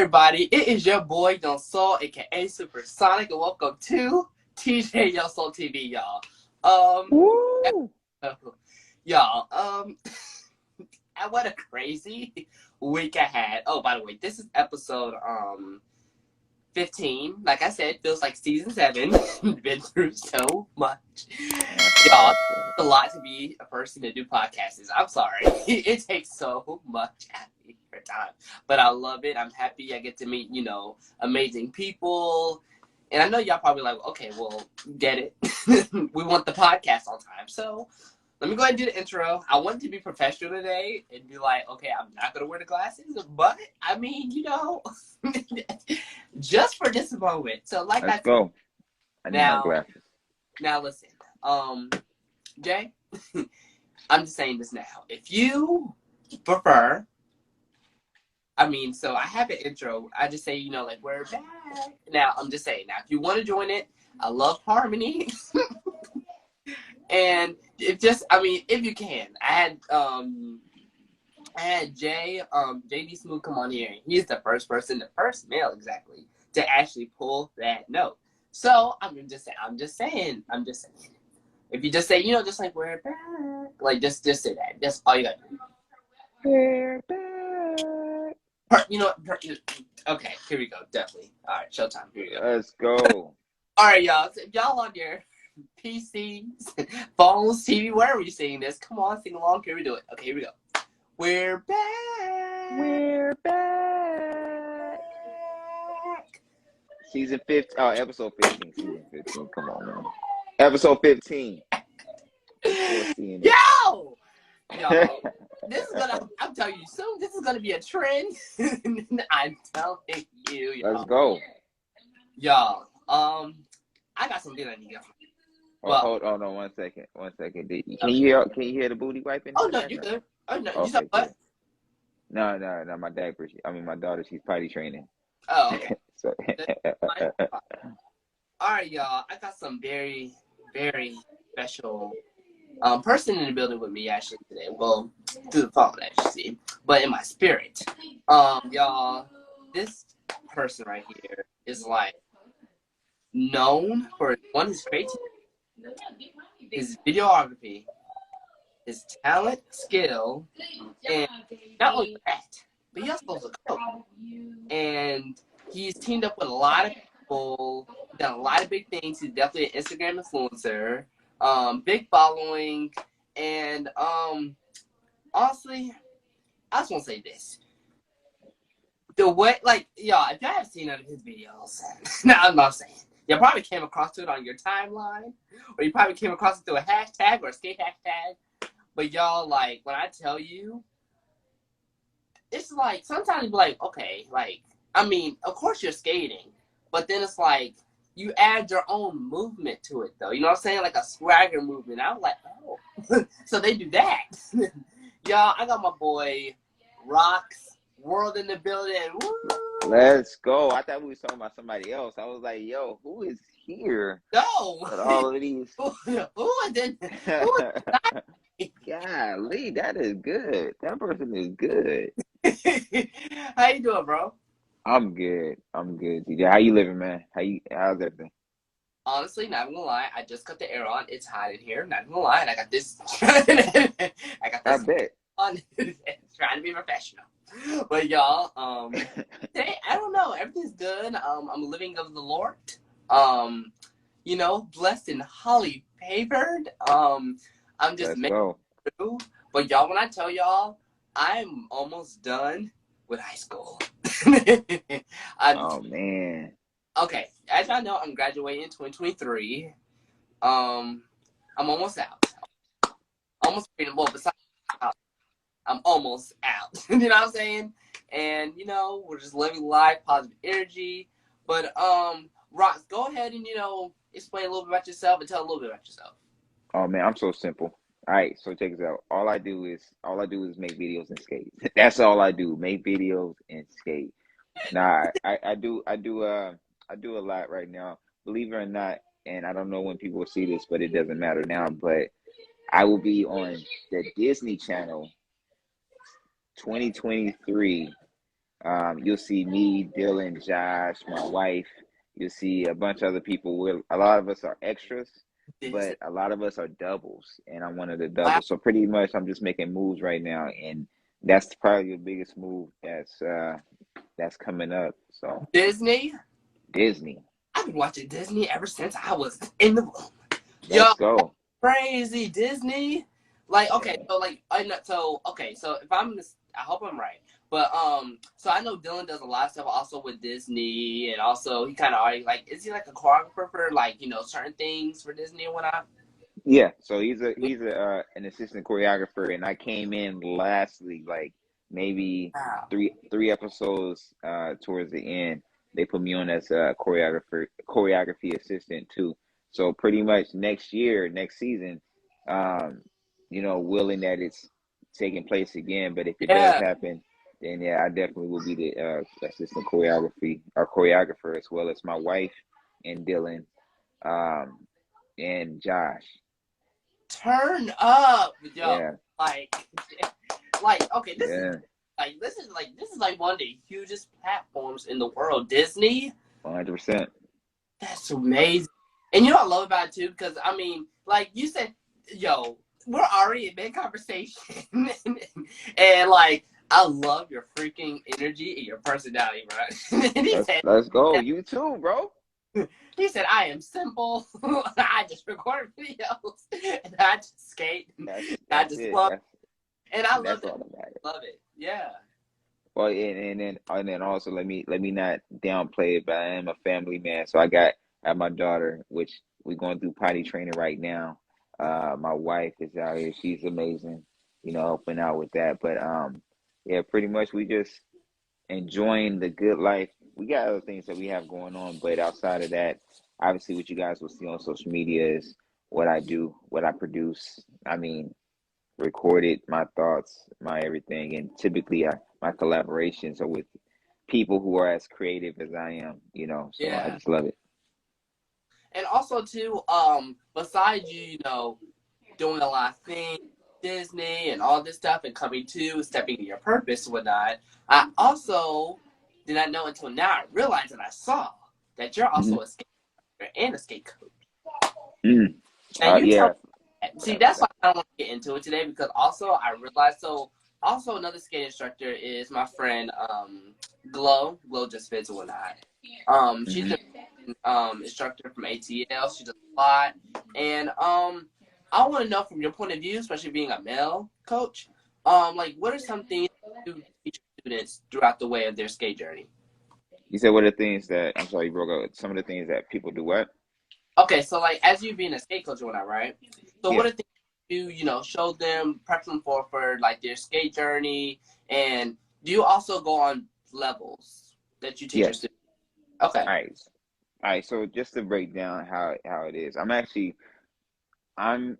everybody? It is your boy Young Soul, aka Supersonic, and welcome to TJ Young Soul TV, y'all. Woo! Y'all, what a crazy week I had. Oh, by the way, this is episode 15. Like I said, feels like season 7. Been through so much. Y'all, it's a lot to be a person to do podcasts. I'm sorry. It takes so much out of me for time. But I love it. I'm happy I get to meet, amazing people. And I know y'all probably like, okay, well, get it. We want the podcast on time. So let me go ahead and do the intro. I wanted to be professional today and be like, okay, I'm not going to wear the glasses. But, I mean, just for this moment. So, like Let's go. I need my glasses. Now, listen. Jay, I'm just saying this now. If you prefer, so I have an intro. I just say, like, we're back. Now, I'm just saying. Now, if you want to join it, I love harmony. And if you can. I had JD Smooth come on here. He's the first male exactly, to actually pull that note. So, I'm just saying. If you just say, just like, we're back. Like, just say that. That's all you gotta do. We're back. Okay, here we go. Definitely. All right, showtime. Here we go. Let's go. All right, y'all. So if y'all on your PCs, phones, TV, wherever you're seeing this, come on, sing along. Here we do it. Okay, here we go. We're back. We're back. Season 15. Oh, episode 15. Season 15. Come on, man. Episode 15. Yo! This is I'm telling you soon, this is gonna be a trend. I'm telling you, y'all. Let's go. Y'all, I got something I need to get. Hold on 1 second. Can you hear the booty wiping? Oh no, you good. Oh no, you said what? No, my diaper. My daughter, she's potty training. Oh, okay. So. All right, y'all. I got some very, very special person in the building with me actually today. Well, through the phone actually, but in my spirit. Y'all, this person right here is like known for his creativity, his videography, his talent, skill, and not only that, but he also a coach. And he's teamed up with a lot of people, done a lot of big things. He's definitely an Instagram influencer, big following, and honestly, I just want to say this. The way, like, y'all, if y'all have seen any of his videos, now I'm not saying, you probably came across it on your timeline, or you probably came across it through a hashtag or a skate hashtag. But y'all, like, when I tell you, it's like, sometimes you be like, okay, like, of course you're skating, but then it's like, you add your own movement to it, though. You know what I'm saying? Like a swagger movement. I was like, oh. So they do that. Y'all, I got my boy, Rocks World in the building. Woo! Let's go. I thought we were talking about somebody else. I was like, yo, who is here? No. With all of these. Golly, that is good. That person is good. How you doing, bro? I'm good, DJ. How you living, man? How's everything? Honestly, not gonna lie, I just cut the air on. It's hot in here. Not gonna lie, and I got this. I bet. On. Trying to be professional. But y'all, today I don't know. Everything's good. I'm living of the Lord. Blessed and highly favored. I'm just making through. But y'all, when I tell y'all, I'm almost done with high school. Oh man. Okay, as y'all know, I'm graduating in 2023. I'm almost out. Almost freedom. Well, besides out, I'm almost out. You know what I'm saying? And we're just living life, positive energy. But Rox, go ahead and explain a little bit about yourself and tell a little bit about yourself. Oh man, I'm so simple. All right, so check this out. All I do is make videos and skate. That's all I do. Make videos and skate. Nah, I do a lot right now. Believe it or not, and I don't know when people will see this, but it doesn't matter now. But I will be on the Disney Channel 2023 You'll see me, Dylan, Josh, my wife. You'll see a bunch of other people. A lot of us are extras, Disney. but a lot of us are doubles, and I'm one of the Wow. doubles. So pretty much, I'm just making moves right now, and that's probably the biggest move that's coming up. So Disney. Disney, I've been watching Disney ever since I was in the room. Yo, let's go. crazy Disney. Like, okay, Yeah. so like I know, so okay, so if I'm I hope I'm right. But so I know Dylan does a lot of stuff also with Disney, and also he kind of already like, is he like a choreographer for like, you know, certain things for Disney and whatnot? Yeah, so he's a an assistant choreographer, and I came in lastly, like maybe Wow. three episodes towards the end. They put me on as a choreography assistant too. So pretty much next year, next season, um, willing that it's taking place again. But if it does Yeah. happen, then yeah, I definitely will be the assistant choreography or choreographer, as well as my wife and Dylan, um, and Josh. Turn up, yo. Yeah, Like, like okay, yeah, this is like one of the hugest platforms in the world. Disney. 100%. That's amazing. And you know what I love about it too? Because I mean, like you said, yo, we're already in mid conversation. And like I love your freaking energy and your personality, bro. And Let's go. You too, bro. he said, I am simple. I just record videos and I just skate and That's I that's just it. love and I love That's that. all that matters. Love it. Yeah. Well, and then also let me not downplay it, but I am a family man, so I have my daughter, which we're going through potty training right now. My wife is out here; she's amazing, helping out with that. But yeah, pretty much we just enjoying the good life. We got other things that we have going on, but outside of that, obviously, what you guys will see on social media is what I do, what I produce. I mean, recorded my thoughts, my everything, and typically my collaborations are with people who are as creative as I am. So I Yeah. just love it. And also too, besides you, you know, doing a lot of things, Disney and all this stuff, and coming to stepping into your purpose and whatnot. I also did not know until now. I realized and I saw that you're Hmm. also a skater and a skate coach. Mm. Now you tell Yeah, me, see, that's why I don't want to get into it today because also I realized so. Also, another skate instructor is my friend Glow. Glow just fits and whatnot. She's hmm an instructor from ATL. She does a lot, and I want to know from your point of view, especially being a male coach, like what are some things you teach students throughout the way of their skate journey? You said what are the things that I'm sorry you broke up. Some of the things that people do what? Okay, so like as you being a skate coach or whatnot, right? So what Yeah. are things you know show them, prep them for like their skate journey, and do you also go on levels that you teach your Yes. students? Okay. All right. All right. So just to break down how it is, I'm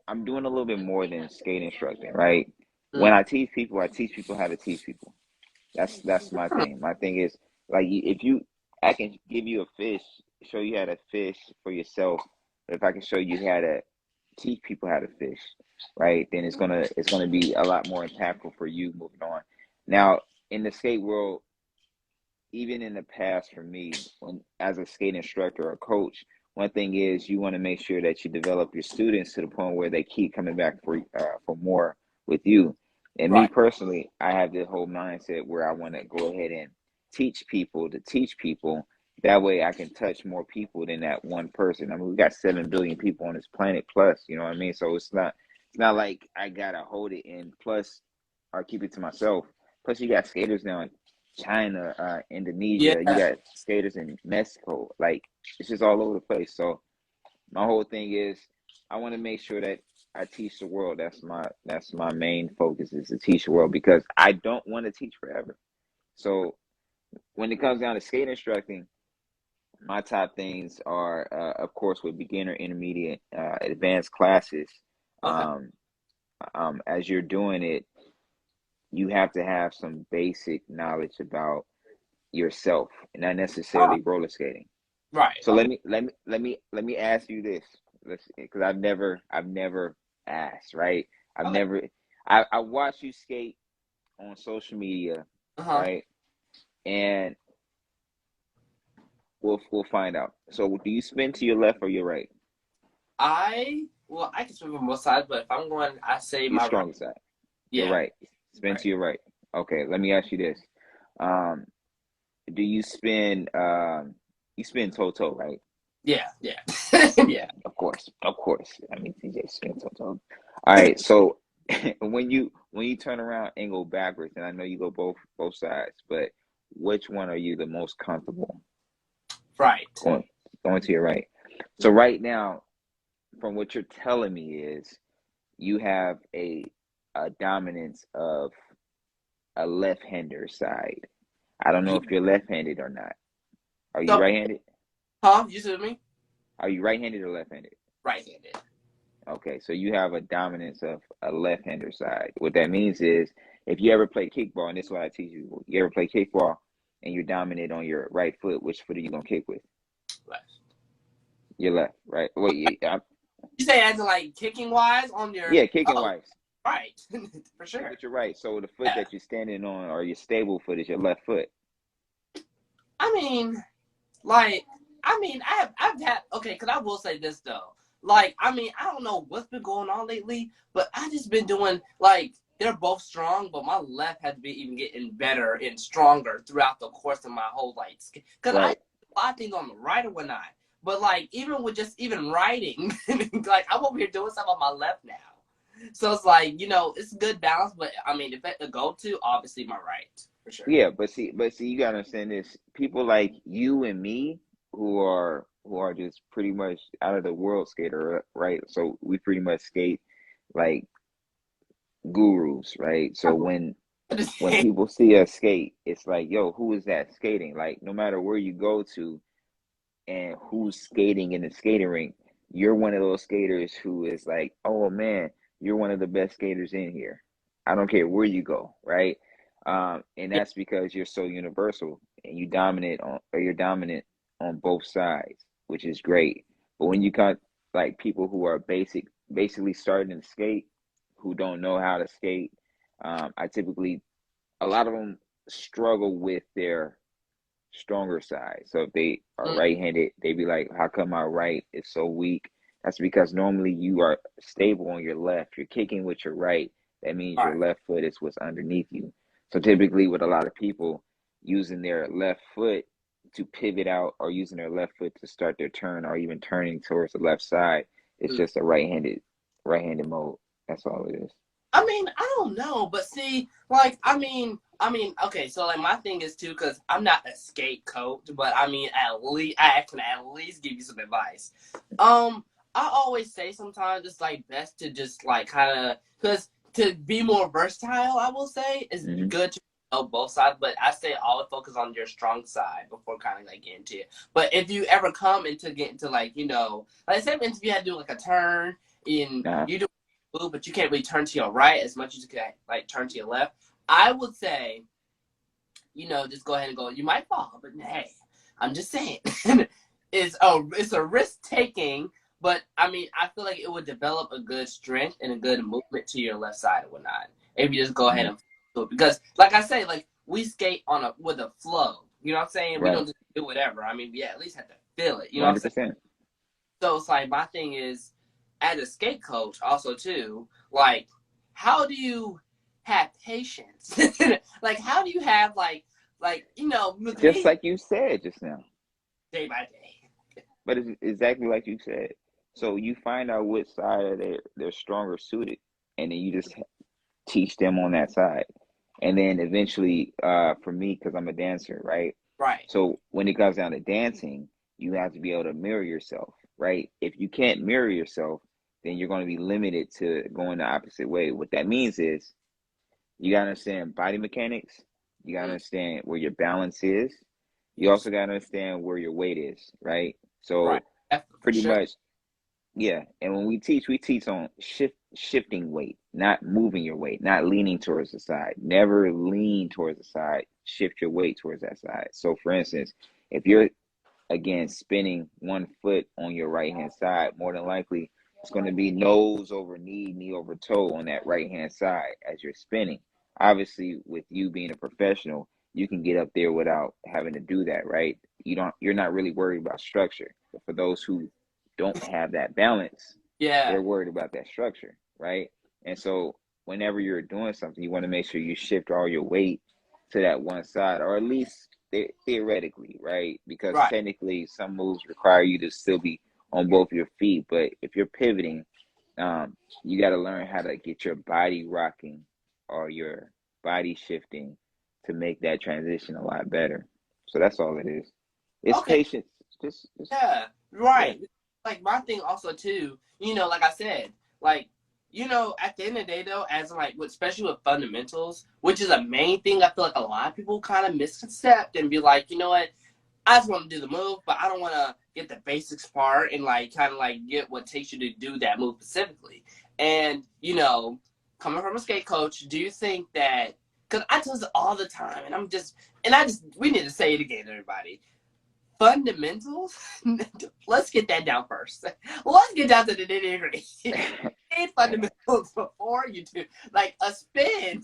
I'm doing a little bit more than skate instructing, right? When Mm. I teach people how to teach people. That's my thing. My thing is like if you, I can give you a fish, show you how to fish for yourself. But if I can show you how to teach people how to fish, right? Then it's gonna be a lot more impactful for you moving on. Now in the skate world, even in the past for me, when as a skate instructor or coach, one thing is you want to make sure that you develop your students to the point where they keep coming back for more with you. And me Right. personally, I have this whole mindset where I want to go ahead and teach people to teach people. That way, I can touch more people than that one person. I mean, we got 7 billion people on this planet plus. You know what I mean? So it's not like I gotta hold it in plus or keep it to myself. Plus, you got skaters now China, Indonesia. You Yeah. got skaters in Mexico. Like it's just all over the place. So my whole thing is I want to make sure that I teach the world. That's my main focus is to teach the world because I don't want to teach forever. So when it comes down to skate instructing, my top things are of course with beginner, intermediate, advanced classes. Okay. Um, as you're doing it, you have to have some basic knowledge about yourself, and not Oh, necessarily roller skating. right. So Okay. let me ask you this, because I've never asked, right? I've Okay. never I watch you skate on social media, Uh huh. right? and we'll find out. So, do you spin to your left or your right? I can swim on both sides, but if I'm going, I say Your my right. stronger side. Your Yeah, right. Spin right. to your right. Okay. Let me ask you this. Um, do you spin? You spin toe toe, right? Yeah, yeah, yeah. Of course, of course. I mean, TJ spin toe toe. All right. So, when you turn around and go backwards, and I know you go both sides, but which one are you the most comfortable Right. going going to your right? So right now, from what you're telling me is you have a dominance of a left-hander side. I don't know Yeah. if you're left-handed or not. Are you So, right-handed? huh? You said me? Are you right-handed or left-handed? Right-handed. Okay, so you have a dominance of a left-hander side. What that means is if you ever play kickball, and this is what I teach you, you ever play kickball and you're dominant on your right foot, which foot are you gonna kick with? Left. Your left, right? Wait, yeah, You say as in like kicking wise on your? yeah, kicking Oh, wise. right, for Kick sure. with your right. So the foot Yeah. that you're standing on or your stable foot is your left foot. I mean, like, I've had okay, because I will say this though. Like, I don't know what's been going on lately, but I just been doing like they're both strong, but my left has been even getting better and stronger throughout the course of my whole life. Because I Right. do a lot of things on the right or whatnot, but like even with just even writing, like I'm over here doing stuff on my left now. So it's like it's a good balance, but I mean, if the go to obviously my right for sure. Yeah, but see, you gotta understand this. People like you and me who are just pretty much out of the world skater, right? So we pretty much skate like gurus, right? So when people see us skate, it's like, yo, who is that skating? Like no matter where you go to and who's skating in the skating rink, you're one of those skaters who is like, oh man, you're one of the best skaters in here. I don't care where you go, right? And Yeah, that's because you're so universal and you're dominant on both sides, which is great. But when you got like people who are basically starting to skate, who don't know how to skate, I typically a lot of them struggle with their stronger side. So if they are mm, right-handed, they be like, "How come my right is so weak?" That's because normally you are stable on your left. You're kicking with your right. That means all your right. left foot is what's underneath you. So typically, with a lot of people using their left foot to pivot out, or using their left foot to start their turn, or even turning towards the left side, it's Mm. just a right-handed mode. That's all it is. I don't know, but see, like, okay, so like my thing is too, because I'm not a skate coach, but at least I can at least give you some advice. I always say sometimes it's like best to just like kind of because to be more versatile, I will say is Hmm. good to know both sides, but I say always focus on your strong side before kind of like getting into it. But if you ever come into get into like like say if you had to do like a turn in Nah, you do move, but you can't really turn to your right as much as you can like turn to your left. I would say, just go ahead and go. You might fall, but hey, I'm just saying, it's a risk taking. But I feel like it would develop a good strength and a good movement to your left side and whatnot. If you just go ahead mhm, and do it, because, like I say, like we skate with a flow. You know what I'm saying? We right, don't just do whatever. We at least have to feel it. You know what I'm saying? 100%. So it's like my thing is, as a skate coach, also too, like, how do you have patience? Like, how do you have with Just me like you said just now. day by day? But it's exactly like you said. So you find out which side of they're stronger suited, and then you just teach them on that side. And then eventually, for me, because I'm a dancer, right? Right. So when it comes down to dancing, you have to be able to mirror yourself, right? If you can't mirror yourself, then you're going to be limited to going the opposite way. What that means is you got to understand body mechanics. You got to Mm, understand where your balance is. You yes. also got to understand where your weight is, right? Right. So For pretty sure. much, yeah. And when we teach on shifting weight, not moving your weight, not leaning towards the side. Never lean towards the side. Shift your weight towards that side. So for instance, if you're again spinning one foot on your right hand side, more than likely it's going to be nose over knee, knee over toe on that right hand side as you're spinning. Obviously, with you being a professional, you can get up there without having to do that, right? You're not really worried about structure. But for those who don't have that balance, Yeah. they're worried about that structure, right? And so whenever you're doing something, you want to make sure you shift all your weight to that one side, or at least theoretically, right? Because Right. technically, some moves require you to still be on both your feet. But if you're pivoting, you got to learn how to get your body rocking or your body shifting to make that transition a lot better. So that's all it is. It's Okay. patience. Just Yeah. yeah. Right. Like my thing also too, like I said, like, at the end of the day though, as like especially with fundamentals, which is a main thing I feel like a lot of people kind of misconcept and be like, you know what, I just want to do the move, but I don't want to get the basics part and like kind of like get what takes you to do that move specifically. And coming from a skate coach, do you think that? Because I tell this all the time, and we need to say it again, everybody. Fundamentals. Let's get that down first. Let's get down to the nitty gritty. Need fundamentals before you do like a spin.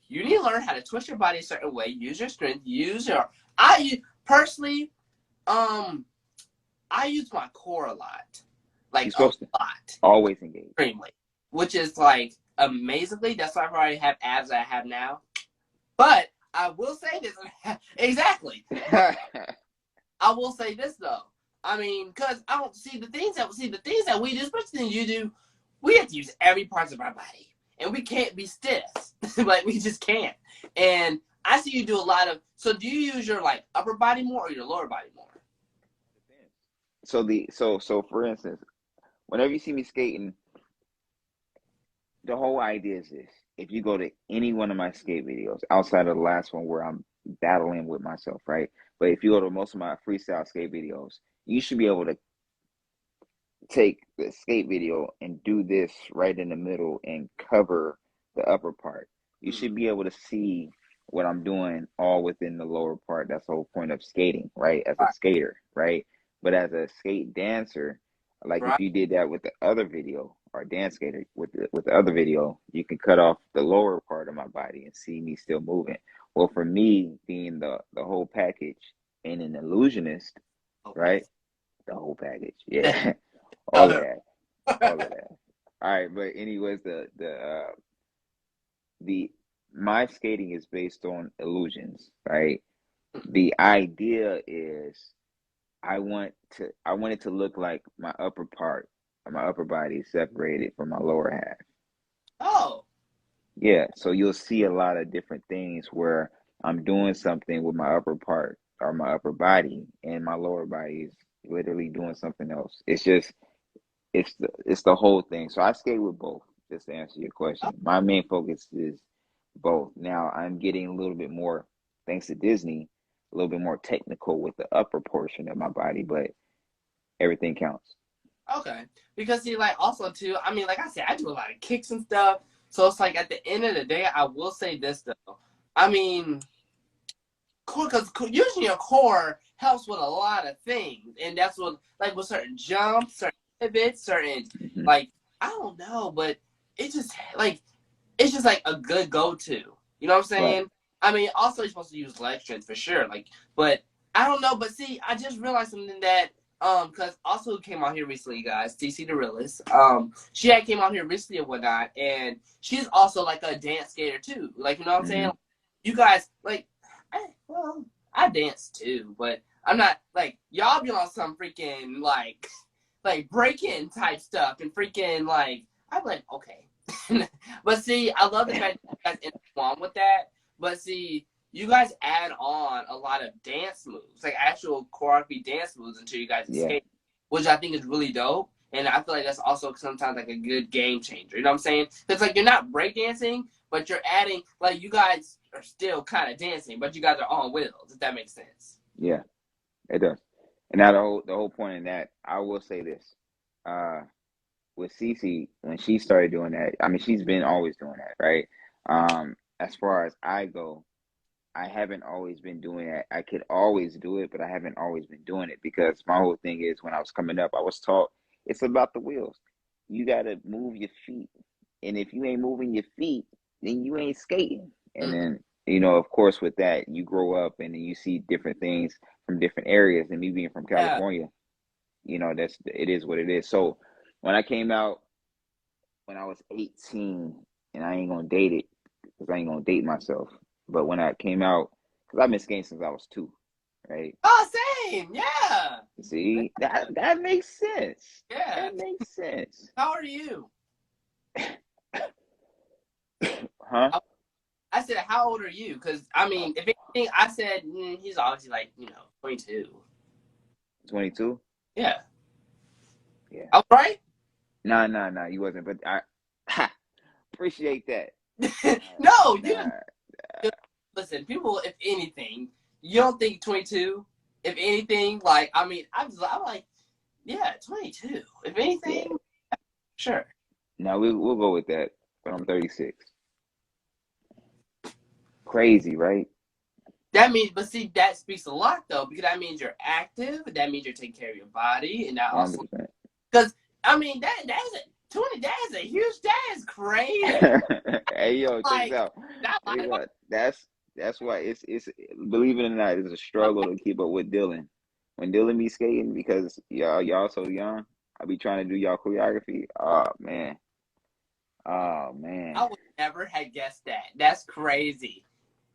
You need to learn how to twist your body a certain way, use your strength, personally, I use my core a lot. You're Like a supposed to lot. always engage. Extremely. Which is like amazingly, that's why I probably have abs that I have now. But I will say this exactly. But I will say this though. I mean, because I don't see the things that we do, especially things you do, we have to use every part of our body. And we can't be stiff. Like we just can't. And I see you do a lot of so do you use your like upper body more or your lower body more? So for instance, whenever you see me skating, the whole idea is this. If you go to any one of my skate videos, outside of the last one where I'm battling with myself, right? But if you go to most of my freestyle skate videos, you should be able to take the skate video and do this right in the middle and cover the upper part. You should be able to see what I'm doing all within the lower part. That's the whole point of skating, right? As a Right. skater, right? But as a skate dancer, like if Right. you did that with the other video, or dance skater with the other video, you can cut off the lower part of my body and see me still moving. Well, for me, being the whole package and an illusionist, Okay. right? The whole package, yeah. All of that, all of that. All right, but anyways, the my skating is based on illusions, right? The idea is I want it to look like my upper part, my upper body is separated from my lower half. Oh. Yeah, so you'll see a lot of different things where I'm doing something with my upper part or my upper body, and my lower body is literally doing something else. It's the whole thing. So I skate with both, just to answer your question. My main focus is both. Now I'm getting a little bit more, thanks to Disney, a little bit more technical with the upper portion of my body, but everything counts. Okay. Because see, like also too, I mean, like I said, I do a lot of kicks and stuff. So it's like at the end of the day, I will say this though. I mean, core because using your core helps with a lot of things, and that's what like with certain jumps, certain pivots, certain Hmm. like I don't know, but it's just like it's just like a good go to. You know what I'm Right. saying? I mean, also you're supposed to use leg strength for sure. Like, but I don't know. But see, I just realized something that because also came out here recently, guys. TC the realist. She had came out here recently and whatnot, and she's also like a dance skater too. Like, you know what I'm saying? Hmm. You guys like, well, I dance too, but I'm not like y'all be on some freaking like break-in type stuff and freaking like I'm like okay. But see, I love the fact that you guys intertwine with that. But see, you guys add on a lot of dance moves, like actual choreography dance moves into you guys' Yeah. skate, which I think is really dope. And I feel like that's also sometimes like a good game changer. You know what I'm saying? It's like you're not breakdancing, but you're adding like you guys are still kind of dancing, but you guys are on wheels. If that makes sense. Yeah, it does. And now the whole point in that, I will say this. Uh with Cece, when she started doing that, I mean she's been always doing that, right? As far as I go, I haven't always been doing that. I could always do it, but I haven't always been doing it because my whole thing is when I was coming up, I was taught it's about the wheels. You gotta move your feet. And if you ain't moving your feet, then you ain't skating. And Mm-hmm. then you know, of course, with that, you grow up and then you see different things from different areas. And me being from Yeah. California, you know, it is what it is. So when I came out when I was 18, and I ain't gonna date it because I ain't gonna date myself. But when I came out, because I've been skating since I was 2, right? Oh, same. Yeah. See, that makes sense. Yeah. That makes sense. How old are you? Huh? I said, how old are you? Because, I mean, if anything, I said, he's obviously like, 22. 22? Yeah. Yeah. I was right? Nah, you wasn't. But I appreciate that. No, you Nah, listen, people, if anything, you don't think 22. If anything, like, I mean, I'm like, yeah, 22. If yeah. anything, sure. No, we'll go with that. But I'm 36. Crazy, right? That means, but see, that speaks a lot though, because that means you're active. That means you're taking care of your body, and that also, 100%. because I mean, that's a 20. That is a huge. That is crazy. Hey yo, check this Like, out. not Check like, this out. That's why it's believe it or not, it's a struggle to keep up with Dylan. When Dylan be skating, because y'all so young, I be trying to do y'all choreography. Oh man, I would never have guessed that. That's crazy.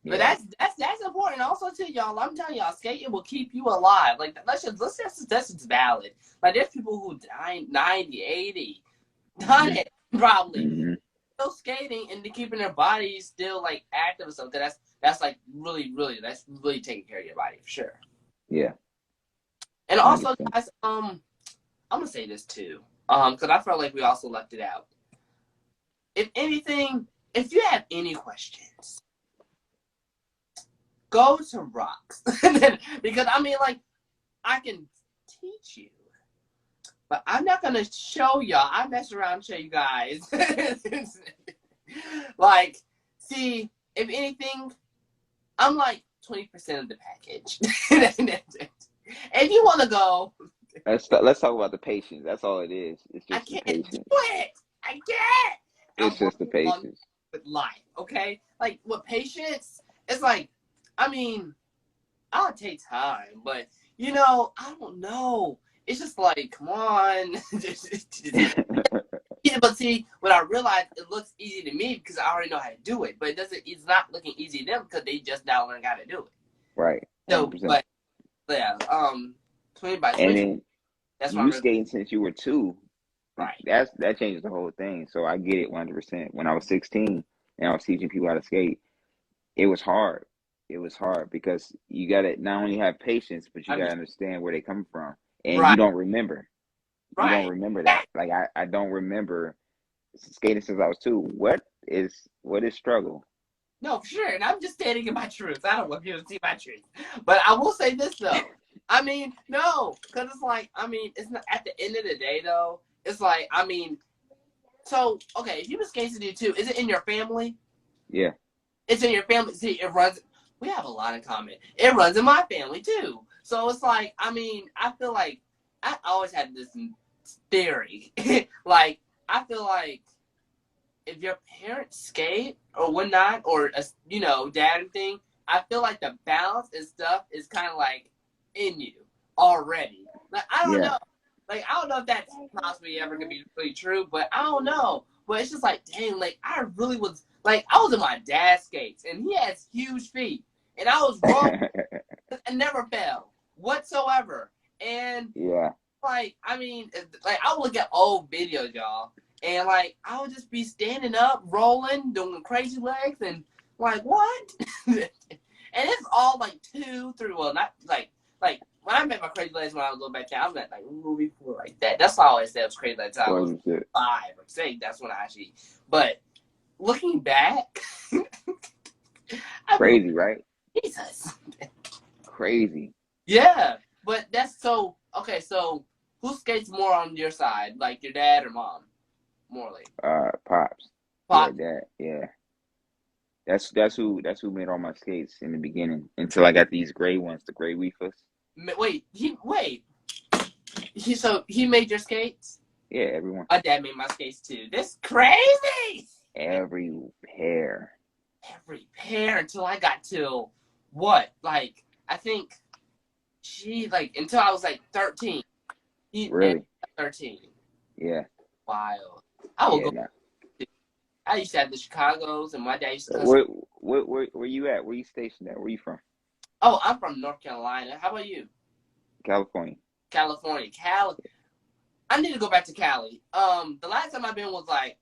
But yeah. that's important. Also, to y'all, I'm telling y'all, skating will keep you alive. Like, that's just valid. Like, there's people who die 90, 80, Hmm. 100 probably Hmm. still skating and keeping their bodies still like active or something. That's like that's really taking care of your body for sure. Yeah, And also, 100%. guys, I'm gonna say this too, because I felt like we also left it out. If anything, if you have any questions, go to Rocks because I mean, like, I can teach you, but I'm not gonna show y'all. I mess around and show you guys. Like, see, if anything, I'm like 20% of the package. If you want to go, Let's talk about the patience. That's all it is. It's I just the can't do patience. it. I can't. It's I'm just the working on patience. with life, okay? Like, with patience, it's like, I mean, I'll take time, but I don't know. It's just like, come on. Yeah, but see, what I realized, it looks easy to me because I already know how to do it. But it's not looking easy to them because they just now learning how to do it. Right, So, 100%. but yeah, 20 by And 20, then that's what I'm you really skating since you were 2. right. That changes the whole thing. So I get it 100%. When I was 16 and I was teaching people how to skate, it was hard. It was hard because you got to not only have patience, but you I got mean, to understand where they come from. And you right, don't remember. You don't right. remember that. Like I don't remember skating since I was 2. What is struggle? No, for sure. And I'm just stating my truth. I don't want people to see my truth. But I will say this, though. I mean, no, because it's like, I mean, it's not at the end of the day, though. It's like, I mean, so, okay, if you was skating to do too, is it in your family? Yeah. It's in your family. See, it runs. We have a lot in common. It runs in my family too. So it's like, I mean, I feel like I always had this theory. Like, I feel like if your parents skate or whatnot, or dad and thing, I feel like the balance and stuff is kind of like in you already. Like, I don't Yeah. know. Like, I don't know if that's possibly ever gonna be really true, but I don't know. But it's just like, dang, like, I really was like, I was in my dad's skates, and he has huge feet, and I was rolling and never fell whatsoever. And Yeah. like, I mean, like, I would look at old videos, y'all, and like, I would just be standing up, rolling, doing crazy legs, and like, what? And it's all like 2, 3, well, not like when I made my crazy legs when I was a little back down, I was at like movie 4 like that. That's all I always said was crazy legs. I was 100%. 5 or 6. That's when I actually. But looking back, I'm like, Crazy, right? Jesus. Crazy. Yeah, but that's so okay. So who skates more on your side, like your dad or mom? Morley. Pops. Yeah, Pop. that. Yeah. That's who made all my skates in the beginning until I got these gray ones, the gray Weefas. Wait. He made your skates. Yeah, everyone. My dad made my skates too. This crazy. Every pair. every pair until I got to what? Like, I think until I was like 13. And Really? 13. Yeah. Wild. I will Yeah. go. Nah. I used to have the Chicago's, and my dad used to come. Where you at? Where you stationed at? Where you from? Oh, I'm from North Carolina. How about you? California. California. Cali. I need to go back to Cali. The last time I've been was like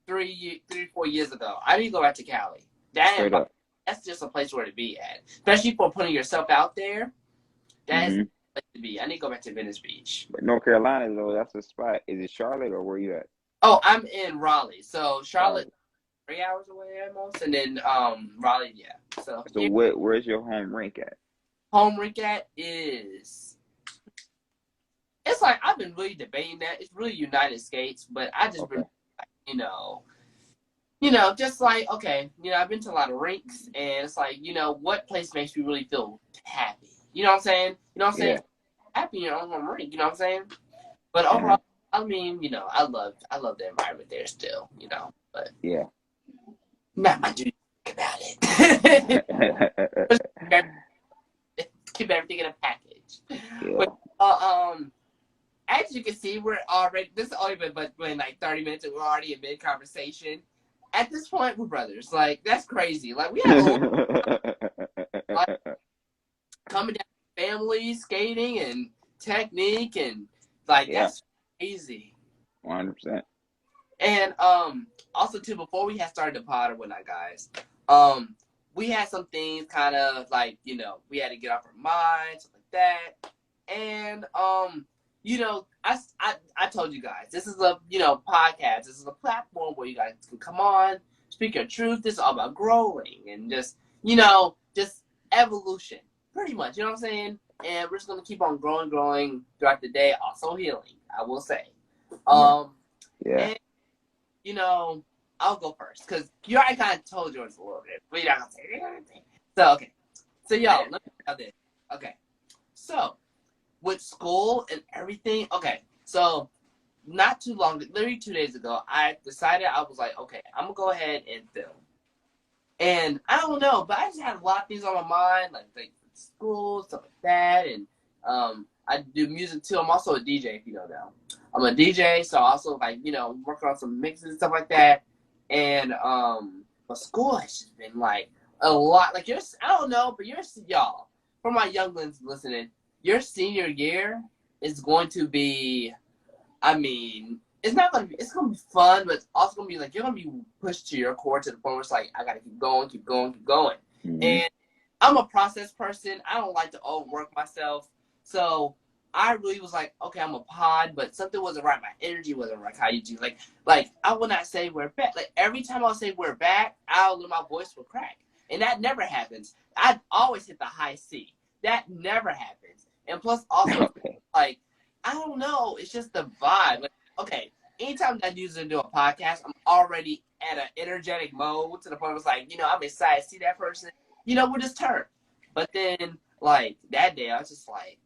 4 years ago. I need to go back to Cali. Straight Damn, up. that's just a place where to be at. Especially for putting yourself out there. That's Hmm. a place to be. I need to go back to Venice Beach. But North Carolina though, that's a spot. Is it Charlotte or where you at? Oh, I'm in Raleigh. So Charlotte, Charlotte. 3 hours away almost, and then Raleigh, yeah. So So here, where's your home rink at? home rink at is. It's like I've been really debating that. It's really United States, but I just been Okay. like, just like okay, I've been to a lot of rinks, and it's like what place makes me really feel happy. You know what I'm saying? You know what I'm saying? Yeah. Happy in your own home rink. You know what I'm saying? But Uh-huh. overall, I mean, I love the environment there still. But Yeah. not my duty about it. Keep everything in a package. Yeah. But as you can see, we're already. This has only been like 30 minutes, and we're already in mid conversation. At this point, we're brothers. Like that's crazy. Like we have a whole like coming down family skating and technique and like Yeah. that's crazy. 100%. And also too, before we had started the pod or whatnot, guys, we had some things kind of like we had to get off our minds, stuff like that, and I told you guys this is a podcast. This is a platform where you guys can come on, speak your truth. This is all about growing and just evolution, pretty much. You know what I'm saying? And we're just gonna keep on growing throughout the day. Also healing, I will say. Yeah. Um, Yeah. and I'll go first because you already kind of told yours a little bit, but you're not gonna say anything. So okay, so y'all, let me tell this. Okay, so with school and everything, okay, so not too long, literally 2 days ago, I decided I was like, okay, I'm gonna go ahead and film, and I don't know, but I just had a lot of things on my mind, like school stuff like that, and I do music too. I'm also a DJ, if you know now. I'm a DJ, so I also working on some mixes and stuff like that. And but school has just been like a lot. Like I don't know, but y'all, for my younglings listening, your senior year is going to be. I mean, it's gonna be fun, but it's also gonna be like you're gonna be pushed to your core to the point where it's like I gotta keep going, keep going, keep going. Hmm. And I'm a process person. I don't like to overwork myself. So I really was like, okay, I'm a pod, but something wasn't right. My energy wasn't right. How you do like I will not say we're back. Like every time I'll say we're back, my voice will crack. And that never happens. I always hit the high C. That never happens. And plus also Okay. like I don't know, it's just the vibe. Like, okay, anytime that I usually do a podcast, I'm already at an energetic mode to the point where it's like, I'm excited to see that person. We'll just turn. But then like that day I was just like,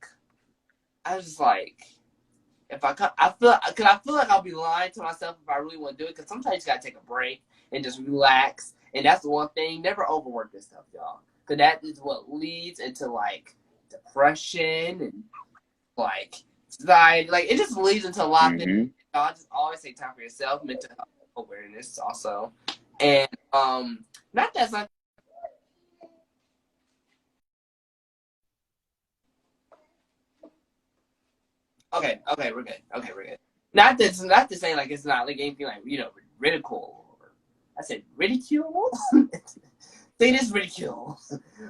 if I feel like I'll be lying to myself if I really want to do it. Because sometimes you gotta take a break and just relax. And that's the one thing. Never overwork this stuff, y'all. Because that is what leads into like depression and like anxiety. Like it just leads into a lot of things. Hmm. Y'all just always take time for yourself, mental health awareness also, and not that's not. Okay, we're good. Okay, we're good. Not to say like it's not like anything like ridicule. Or, I said ridicule. Say this ridicule,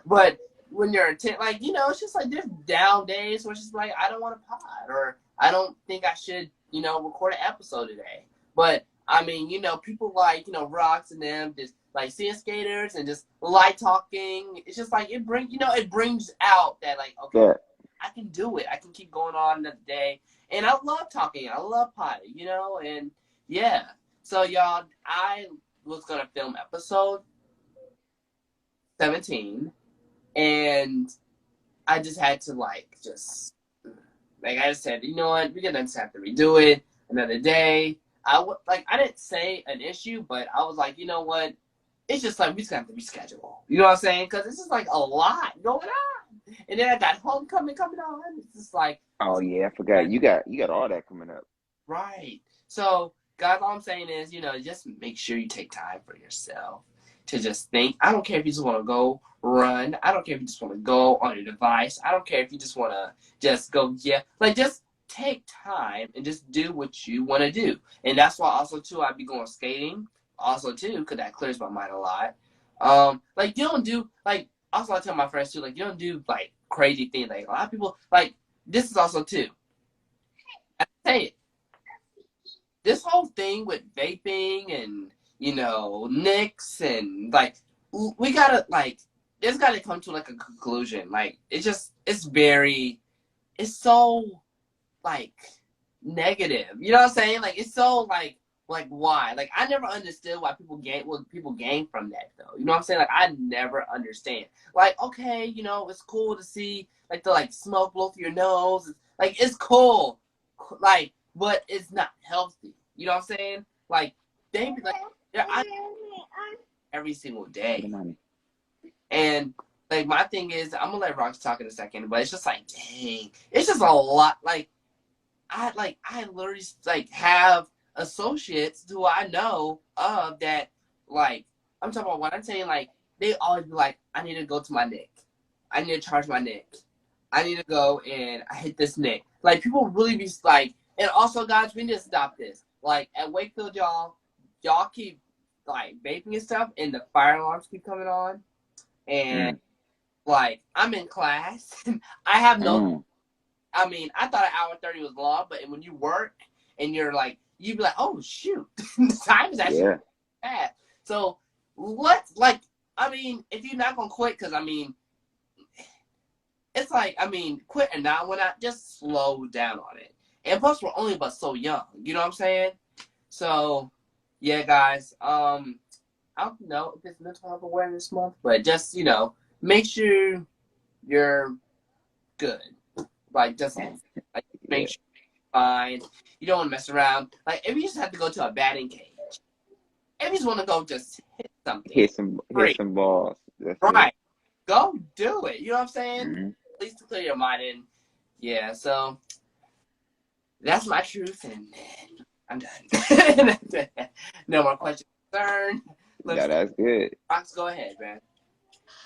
but when you're intent, like it's just like there's down days where it's just like I don't want to pod or I don't think I should record an episode today. But I mean people like rocks and them just like seeing skaters and just light talking. It's just like it brings out that like okay. Yeah. I can do it. I can keep going on another day. And I love talking. I love potting, and yeah. So y'all, I was gonna film episode 17 and I just had to I just said, you know what, we're gonna just have to redo it another day. I didn't say an issue, but I was like, you know what? it's just like we just have to reschedule. You know what I'm saying? Because it's just like a lot going on, and then I got homecoming coming on. It's just like, Oh yeah, I forgot. You got all that coming up. right. So, guys, all I'm saying is, just make sure you take time for yourself to just think. I don't care if you just want to go run. I don't care if you just want to go on your device. I don't care if you just want to just go, like just take time and just do what you want to do. And that's why also too I'd be going skating also too, because that clears my mind a lot. Like you don't do like also I tell my friends too, like you don't do like crazy things. Like a lot of people like this is also too. I say it. This whole thing with vaping and nicks and like we gotta like there's gotta come to like a conclusion. Like it's so like negative. You know what I'm saying? Like it's so like why? Like I never understood why people gain from that though. You know what I'm saying? Like I never understand. Like okay, it's cool to see like the like smoke blow through your nose. Like it's cool. Like but it's not healthy. You know what I'm saying? Like they be like I every single day. And like my thing is I'm gonna let Rox talk in a second, but it's just like dang. It's just a lot I literally like have associates who I know of that like I'm talking about when I'm saying like they always be like, I need to go to my Nick. I need to charge my Nick. I need to go and I hit this Nick. Like people really be like, and also guys, we need to stop this. Like at Wakefield, y'all keep like vaping and stuff, and the fire alarms keep coming on, and like I'm in class, I have no. I mean, I thought an hour 30 was long, but when you work and you're like, you'd be like, oh shoot, the time is actually fast. So I mean, if you're not gonna quit, because I mean, it's like, I mean, quit and not when I just slow down on it. And plus, we're only but so young. You know what I'm saying? So, yeah, guys. I don't know if it's Mental Health Awareness Month, but just make sure you're good. Like just like make sure you're fine. You don't want to mess around. Like if you just have to go to a batting cage, if you just want to go just hit something, hit some balls. That's right? it. Go do it. You know what I'm saying? Mm-hmm. At least to clear your mind. And yeah, so that's my truth, and I'm done. No more questions. Concern. Yeah, that's good. Rox, go ahead, man.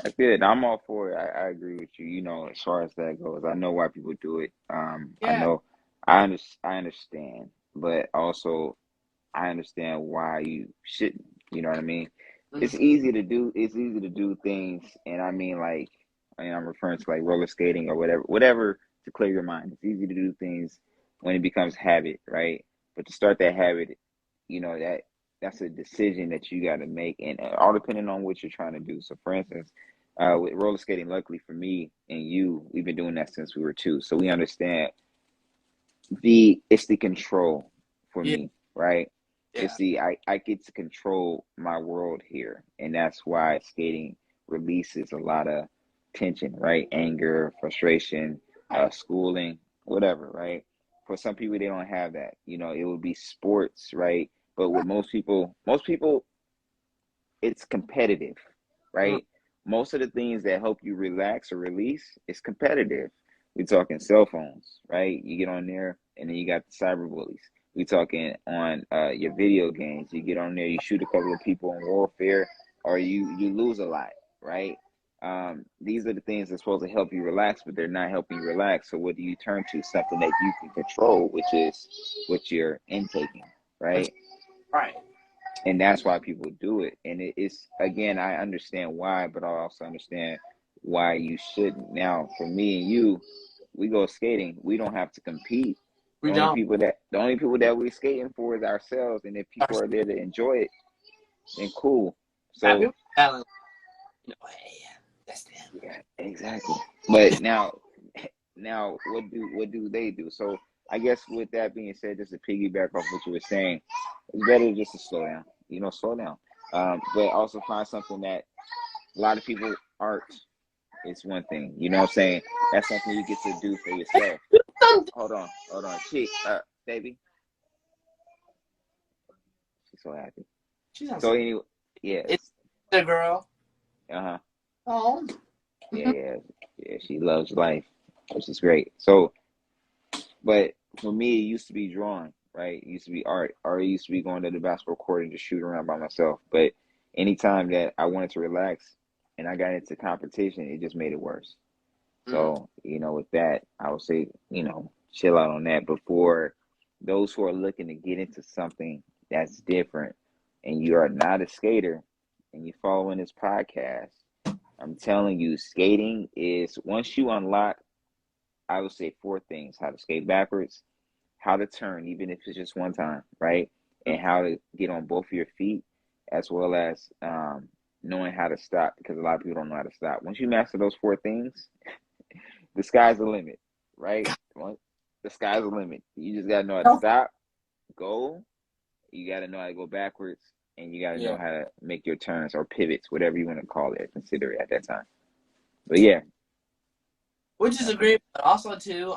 That's good. I'm all for it. I agree with you. As far as that goes, I know why people do it. I Yeah. know, I understand, but also I understand why you shouldn't. You know what I mean? It's easy to do. It's easy to do things, and I mean, like, I'm referring to like roller skating or whatever to clear your mind. It's easy to do things when it becomes habit, right? But to start that habit, that's a decision that you got to make, and all depending on what you're trying to do. So, for instance, with roller skating, luckily for me and you, we've been doing that since we were 2, so we understand it's the control for Yeah. me, right? Yeah. I get to control my world here, and that's why skating releases a lot of tension, right? Anger, frustration, schooling, whatever, right? For some people, they don't have that. It would be sports, right? But with most people, it's competitive, right? Most of the things that help you relax or release is competitive. We're talking cell phones, right? You get on there, and then you got the cyber bullies. We talking on your video games. You get on there, you shoot a couple of people in warfare, or you lose a lot, right? These are the things that's supposed to help you relax, but they're not helping you relax. So what do you turn to? Something that you can control, which is what you're intaking, right? Right. And that's why people do it. And it's, again, I understand why, but I also understand why you shouldn't. Now, for me and you, we go skating. We don't have to compete. We don't. The only people that we're skating for is ourselves. And if people are there to enjoy it, then cool. So people hey, that's them. yeah, exactly. But now what do they do? So I guess with that being said, just to piggyback off what you were saying, it's better just to slow down. Slow down. But also find something that a lot of people art is one thing. You know what I'm saying? That's something you get to do for yourself. Hold on. Chick, baby. She's so happy. So anyway, yeah. The girl. Uh-huh. Oh. Yeah, yeah, yeah. She loves life, which is great. So, but for me, it used to be drawing, right? It used to be art. Art used to be going to the basketball court and just shoot around by myself. But anytime that I wanted to relax and I got into competition, it just made it worse. Mm. So, with that, I would say, chill out on that. But for those who are looking to get into something that's different and you are not a skater and you're following this podcast, I'm telling you, skating is once you unlock, I would say four things: how to skate backwards, how to turn, even if it's just one time, right? And how to get on both of your feet, as well as knowing how to stop, because a lot of people don't know how to stop. Once you master those four things, the sky's the limit, right? The sky's the limit. You just gotta know how to stop, go. You gotta know how to go backwards, and you gotta Yeah. know how to make your turns or pivots, whatever you want to call it, consider it at that time. But yeah, Which is a great, but also too,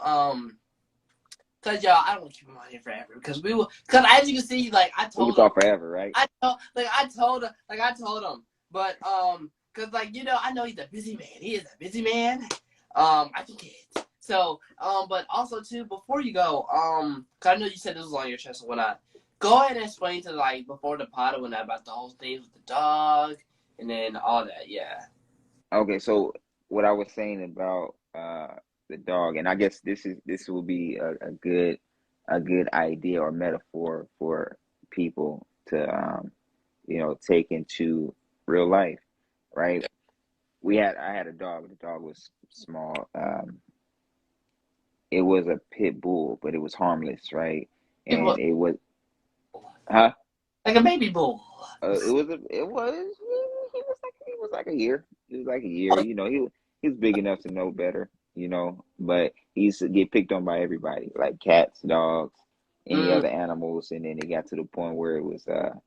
cause y'all, I don't want to keep him on here forever because we will. Cause as you can see, like I we can told him, talk forever, right? I told him, but cause like I know he's a busy man. He is a busy man. I think he is. So but also too, before you go, cause I know you said this was on your chest and whatnot. Go ahead and explain to like before the pod and whatnot about the whole thing with the dog and then all that. Yeah. Okay, so what I was saying about the dog, and I guess this will be a good idea or metaphor for people to take into real life, right? I had a dog. The dog was small. It was a pit bull, but it was harmless, right? It was And it was, huh? like a baby bull. He was like a year. He was like a year. He was big enough to know better. But he used to get picked on by everybody, like cats, dogs, any Mm, other animals. And then it got to the point where it was a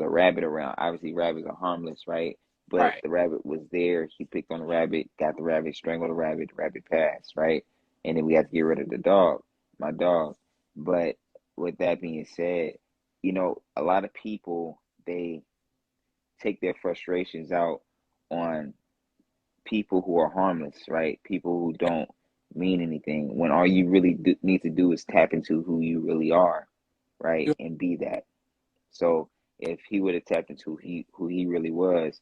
rabbit around. Obviously, rabbits are harmless, right? But right. the rabbit was there. He picked on the rabbit, got the rabbit, strangled the rabbit passed, right? And then we had to get rid of the dog, my dog. But with that being said, a lot of people, they take their frustrations out on people who are harmless, right? People who don't mean anything. When all you really need to do is tap into who you really are, right? And be that. So if he would have tapped into who he really was,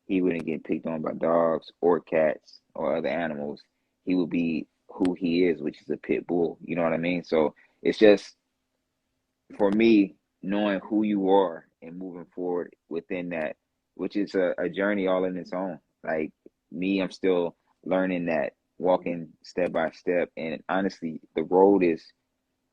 he wouldn't get picked on by dogs or cats or other animals. He would be who he is, which is a pit bull. You know what I mean? So it's just, for me, knowing who you are and moving forward within that, which is a journey all in its own. Like me, I'm still learning that, walking step by step. And honestly, the road is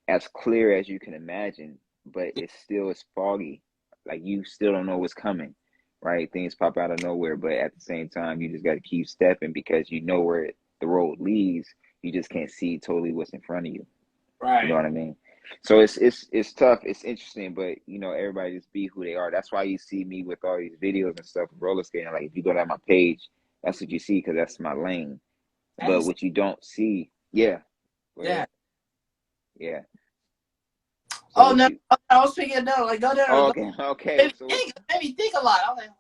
as clear as you can imagine, but it's still as foggy. Like you still don't know what's coming, right? Things pop out of nowhere, but at the same time, you just got to keep stepping because you know where the road leads. You just can't see totally what's in front of you. You know Right. what I mean? So it's tough. It's interesting, but everybody just be who they are. That's why you see me with all these videos and stuff, roller skating. Like if you go down my page, that's what you see because that's my lane. But That's, what you don't see, yeah, go yeah. ahead, yeah. So Oh what no, you? I was thinking no, like go there, Oh, go, okay, okay. So what? made me think a lot. I was like, wow.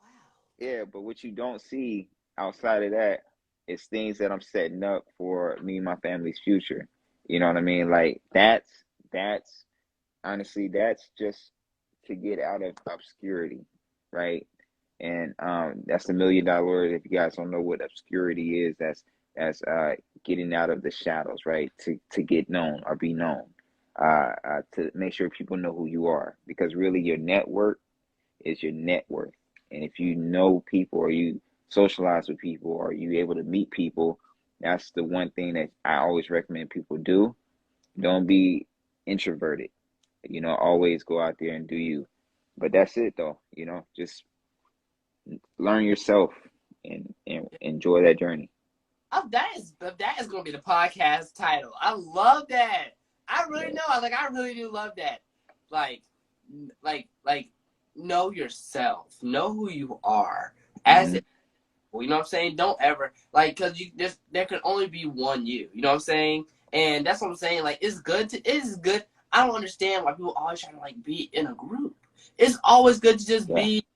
Yeah, but what you don't see outside of that is things that I'm setting up for me and my family's future. You know what I mean? Like that's honestly, that's just to get out of obscurity, right? And that's the $1 million word. If you guys don't know what obscurity is, that's getting out of the shadows, right? To get known or be known, to make sure people know who you are, because really your network is your net worth. And if you know people or you socialize with people or you able to meet people, that's the one thing that I always recommend people do. Don't be introverted. Always go out there and do you. But that's it though. Just learn yourself and enjoy that journey. Oh, that is gonna be the podcast title. I love that. I really Yeah. know. I really do love that. Like, like, know yourself. Know who you are. As Hmm. it, you know what I'm saying? Don't ever cause there can only be one you. You know what I'm saying? And that's what I'm saying. Like, it's good. I don't understand why people always try to like be in a group. It's always good to just Yeah. be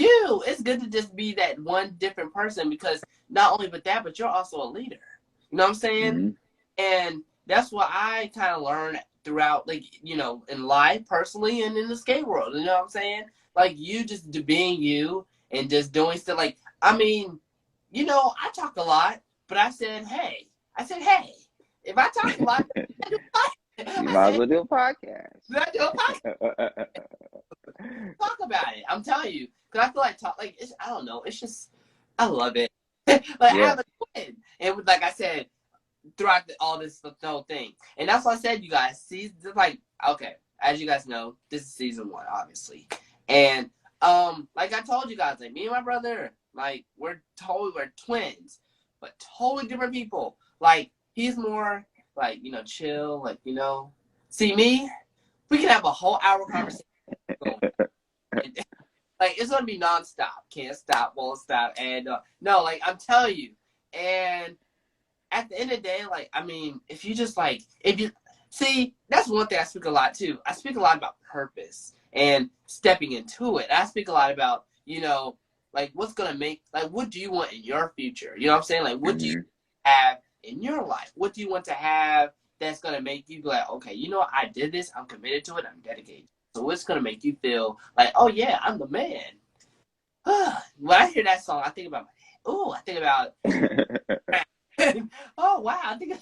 It's good to just be that one different person, because not only with that, but you're also a leader. You know what I'm saying? Mm-hmm. And that's what I kind of learned throughout, like, in life, personally, and in the skate world. You know what I'm saying? Like, you just being you and just doing stuff. Like, I mean, I talk a lot, but I said, hey, if I talk a lot, I do a podcast. You I might as said, well do a podcast. I do a podcast. Talk about it. I'm telling you, because I feel like I don't know. It's just, I love it. Like, I Yeah. have a twin, and like I said, throughout all this the whole thing. And that's what I said, you guys. See, like, okay, as you guys know, this is season 1, obviously. And like I told you guys, like, me and my brother, like, we're twins, but totally different people. Like, he's more like, chill, like, see me, we can have a whole hour conversation. Like, it's gonna be nonstop. Can't stop, won't stop. And no, like, I'm telling you. And at the end of the day, like, I mean, if you just like, if you see, that's one thing I speak a lot too. I speak a lot about purpose and stepping into it. I speak a lot about, like, what's gonna make, like, what do you want in your future? You know what I'm saying? Like, what do you have in your life? What do you want to have that's gonna make you be like, okay, I did this, I'm committed to it, I'm dedicated. So what's gonna make you feel like, oh yeah, I'm the man? When I hear that song, I think about, I think about, oh wow, I think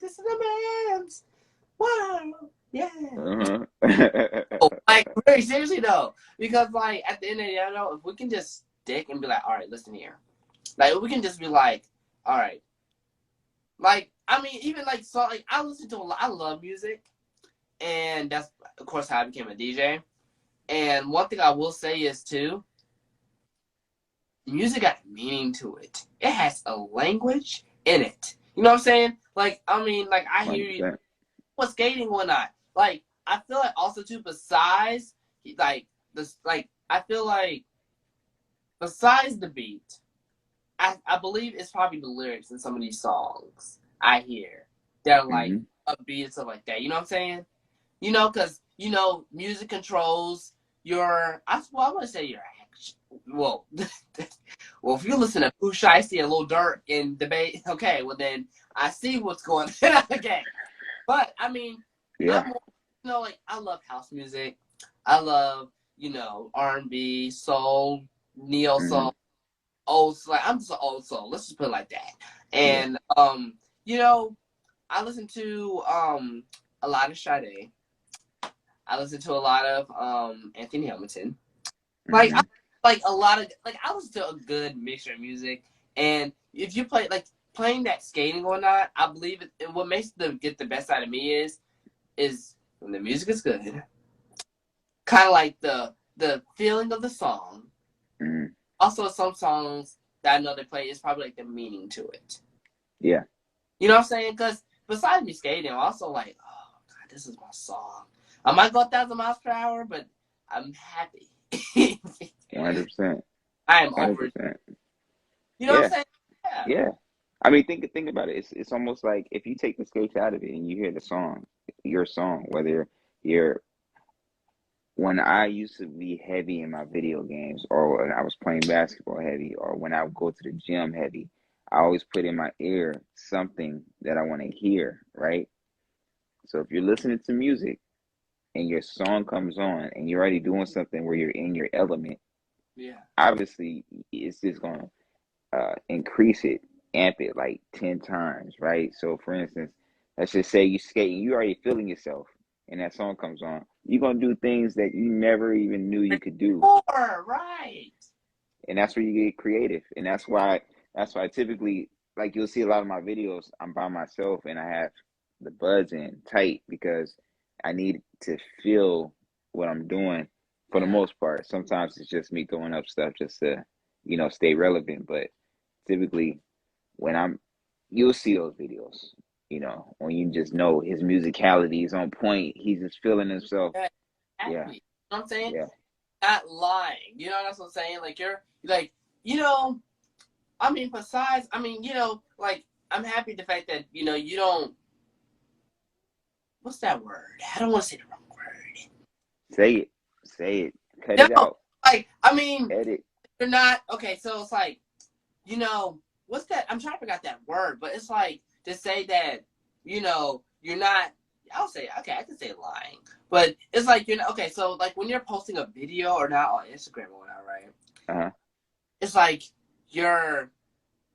this is the man's. Wow, yeah. Oh, like, very seriously though, because like at the end of the day, if we can just stick and be like, all right, listen here, like, we can just be like, all right, like, I mean, even like, so like, I listen to a lot, I love music, and that's of course how I became a DJ. And one thing I will say is too, music got meaning to it. It has a language in it. You know what I'm saying? Like, I mean, like, I hear you. 100%. What skating, whatnot. Like, I feel like also too, besides like this, like, I feel like besides the beat, I believe it's probably the lyrics in some of these songs I hear that are like upbeat and stuff like that. You know what I'm saying? Because music controls your. I want to say your action. Well, well, if you listen to Pooh Shiesty and Lil Durk in debate, okay, well then I see what's going on. Okay, but I mean, Yeah. I'm more, like, I love house music. I love R&B, soul, neo soul, old soul. Like, I'm just an old soul. Let's just put it like that. And I listen to a lot of Sade. I listen to a lot of Anthony Hamilton. Like, like a lot of, like, I listen to a good mixture of music. And if you play, like, playing that skating or not, I believe it. And what makes them get the best out of me is when the music is good, kind of like the feeling of the song. Also, some songs that I know they play is probably like the meaning to it. Yeah. You know what I'm saying? Because besides me skating, I'm also like, oh god, this is my song. I might go 1,000 miles per hour, but I'm happy. 100%. I am over it. You know what I'm saying? Yeah. I mean, think about it. It's almost like if you take the skates out of it and you hear the song, your song, whether you're when I used to be heavy in my video games, or when I was playing basketball heavy, or when I would go to the gym heavy, I always put in my ear something that I want to hear, right? So if you're listening to music and your song comes on and you're already doing something where you're in your element, obviously it's just gonna increase it, amp it like 10 times, right? So for instance, let's just say you skating, you already feeling yourself, and that song comes on, you're gonna do things that you never even knew you could do. Right. And that's where you get creative. And that's why typically, like, you'll see a lot of my videos, I'm by myself and I have the buds in tight because I need to feel what I'm doing for the most part. Sometimes it's just me throwing up stuff just to, stay relevant. But typically when you'll see those videos, when you just know his musicality is on point, he's just feeling himself. Exactly. You know what I'm saying? Yeah. Not lying. That's what I'm saying? Like, you're like, I mean, besides, I mean, like, I'm happy the fact that, you don't, what's that word? I don't want to say the wrong word. Say it. Cut it out. Like, I mean, edit. you're not okay. So it's like, you know, what's that? I'm trying to figure out that word, but it's like to say that, you know, you're not. I'll say okay. I can say lying, but it's like you're not okay. So like when you're posting a video or not on Instagram or whatever, right? Uh-huh. It's like you're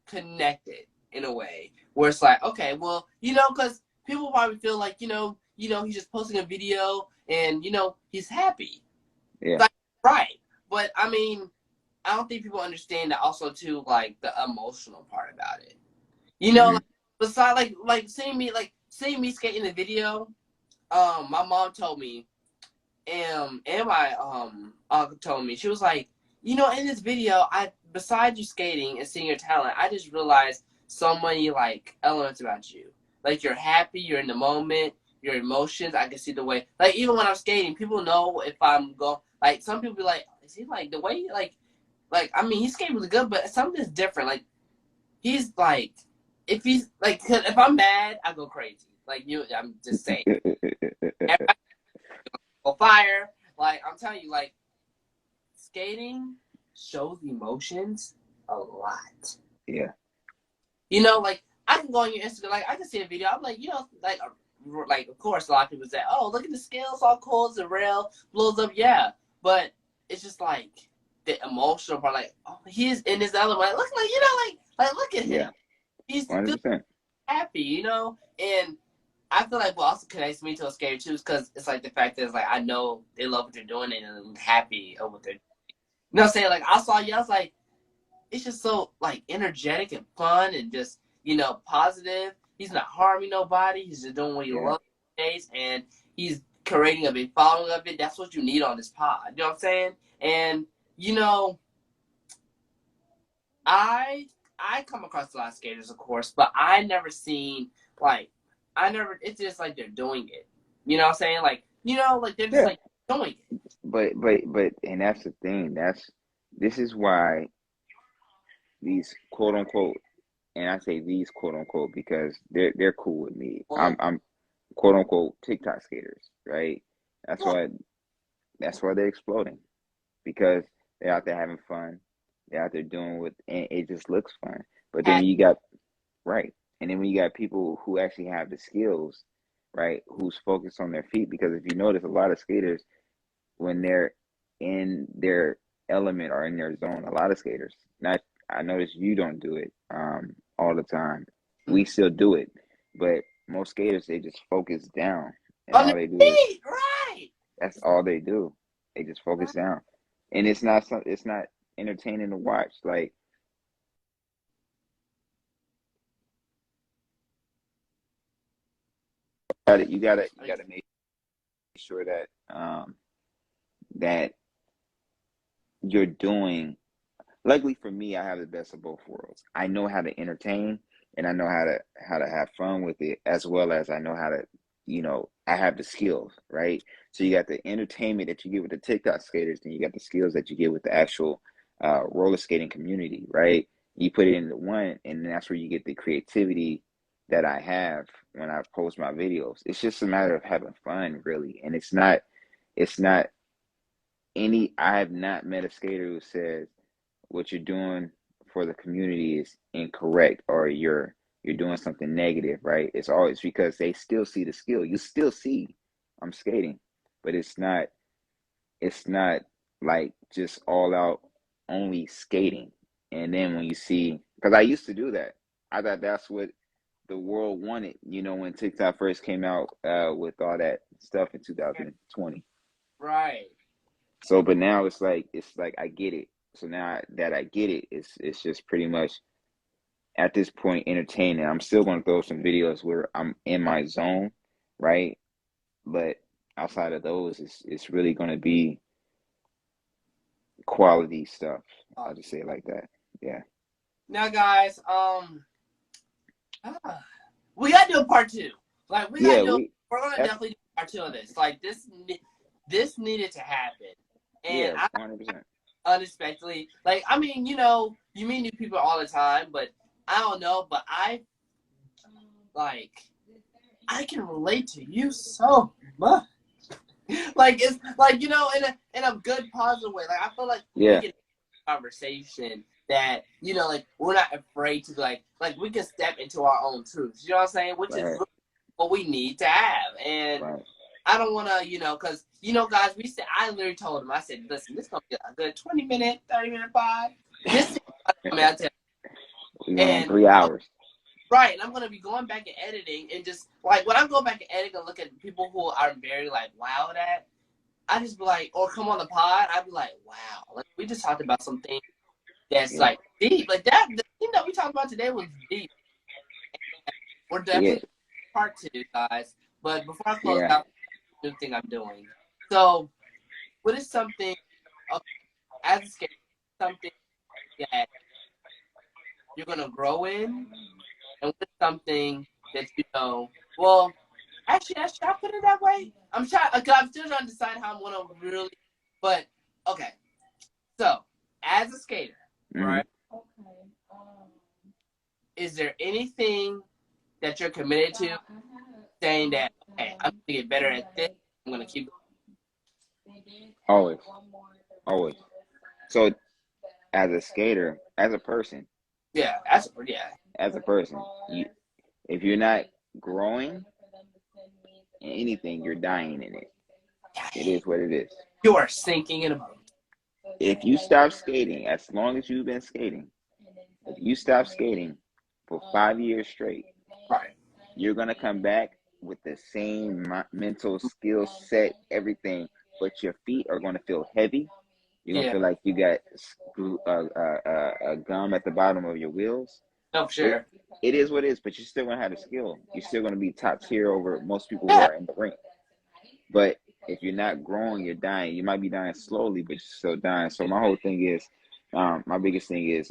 connected in a way where it's like okay, well, you know, because people probably feel like he's just posting a video and he's happy, Yeah. like right. But I mean, I don't think people understand that also too, like the emotional part about it. Mm-hmm. Like besides seeing me skating the video, my mom told me, and my uncle told me, she was like, in this video, besides you skating and seeing your talent, I just realized so many like elements about you. Like you're happy, you're in the moment, your emotions. I can see the way, like even when I'm skating, people know if I'm going. Like some people be like, is he like the way like I mean he's skating really good, but something's different. Like he's like if he's like if I'm mad, I go crazy. Like I'm just saying. Everybody go fire. Like I'm telling you, like skating shows emotions a lot. Yeah. Like I can go on your Instagram, like I can see a video. I'm like, like of course a lot of people say, oh look at the skills, all cool, the rail blows up, yeah. But it's just like the emotional part, like oh he's in this element. Look like look at him. Yeah. He's still 100%. happy, and I feel like what also connects me to a skater too is because it's like the fact that it's like I know they love what they're doing and I'm happy of what they're doing. You know what I'm saying? Like I saw you, I was like, it's just so like energetic and fun and just positive. He's not harming nobody. He's just doing what he Yeah. loves these days, and he's creating a big following of it. That's what you need on this pod. You know what I'm saying? And you know, I I come across a lot of skaters, of course, but I never seen like I never. It's just like they're doing it. You know what I'm saying? Like like they're just Yeah. like doing it. But and that's the thing. This is why these quote unquote, and I say these quote unquote because they're cool with me. Well, I'm quote unquote TikTok skaters, right? That's yeah, why that's why they're exploding because they're out there having fun. They're out there doing what, and it just looks fun. But then had, when you got right, and then when you got people who actually have the skills, right, who's focused on their feet, because if you notice, a lot of skaters when they're in their element or in their zone, a lot of skaters. Not, I notice you don't do it all the time. We still do it, but most skaters they just focus down, and on the all they do is feet, right? that's all they do. They just focus Right. down, and it's not entertaining to watch. Like you gotta make sure that that you're doing. Luckily for me, I have the best of both worlds. I know how to entertain, and I know how to have fun with it, as well as I know how to, I have the skills, right? So you got the entertainment that you get with the TikTok skaters, and you got the skills that you get with the actual roller skating community, right? You put it into one, and that's where you get the creativity that I have when I post my videos. It's just a matter of having fun, really, and it's not any. I have not met a skater who says what you're doing for the community is incorrect or you're doing something negative, right? It's always because they still see the skill. You still see I'm skating, but it's not like just all out only skating. And then when you see, because I used to do that, I thought that's what the world wanted, when TikTok first came out with all that stuff in 2020. Right. So, but now it's like I get it. So now that I get it, it's just pretty much at this point entertaining. I'm still going to throw some videos where I'm in my zone, right? But outside of those, it's really going to be quality stuff. I'll just say it like that. Yeah. Now, guys, we gotta do a part two. Like we gotta Yeah. do. We're gonna That's definitely do a part two of this. Like this needed to happen, and yeah, I 100%. unexpectedly, like I mean, you meet new people all the time, but I don't know, but like I can relate to you so much. Like it's like in a good positive way. Like I feel like we Yeah. can conversation that, you know, like we're not afraid to like we can step into our own truths. You know what I'm saying? Which is Right. really what we need to have. And Right. I don't want to, you know, because, you know, guys, I literally told him, I said, listen, this is going to be a good 20-minute, 30-minute pod. This is, I mean, I tell We you. went on And 3 hours. right, and I'm gonna be going back and editing, and just like when I go back and edit and look at people who are very like wowed at, I just be like, or come on the pod, I'd be like, wow, like we just talked about something that's like deep, like that. The thing that we talked about today was deep. We're Yeah. definitely part 2, guys. But before I close Yeah. out, the new thing I'm doing. So, what is something as a skater, something that you're gonna grow in, and what's something that you know? Well, actually, should I put it that way? I'm still trying to decide how I'm gonna really. But okay, so as a skater, right? Is there anything that you're committed to, saying that, hey, I'm gonna get better at this. I'm gonna keep. Always. Always. So as a skater, as a person, Yeah, as a person, if you're not growing in anything, you're dying in it. It is what it is. You are sinking in a boat. If you stop skating, as long as you've been skating, if you stop skating for 5 years straight, Right. you're gonna come back with the same mental skill set, everything, but your feet are gonna feel heavy. You're gonna feel like you got a gum at the bottom of your wheels. No, for sure. It is what it is, but you're still gonna have the skill. You're still gonna be top tier over most people who Yeah. are in the ring. But if you're not growing, you're dying. You might be dying slowly, but you're still dying. So my whole thing is, my biggest thing is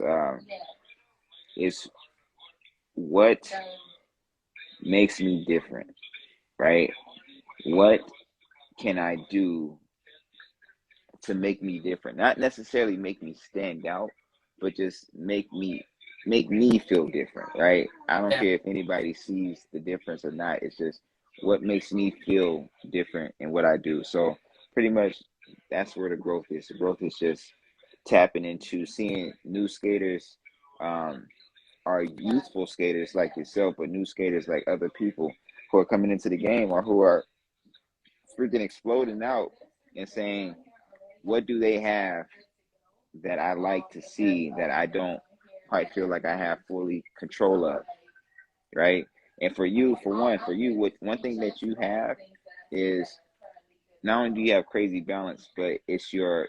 what makes me different, right? What can I do to make me different? Not necessarily make me stand out, but just make me feel different, right? I don't care if anybody sees the difference or not. It's just what makes me feel different in what I do. So pretty much that's where the growth is. The growth is just tapping into seeing new skaters, are youthful skaters like yourself, but new skaters like other people who are coming into the game or who are freaking exploding out and saying, what do they have that I like to see that I don't quite feel like I have fully control of, right? And for you, one thing that you have is not only do you have crazy balance, but it's your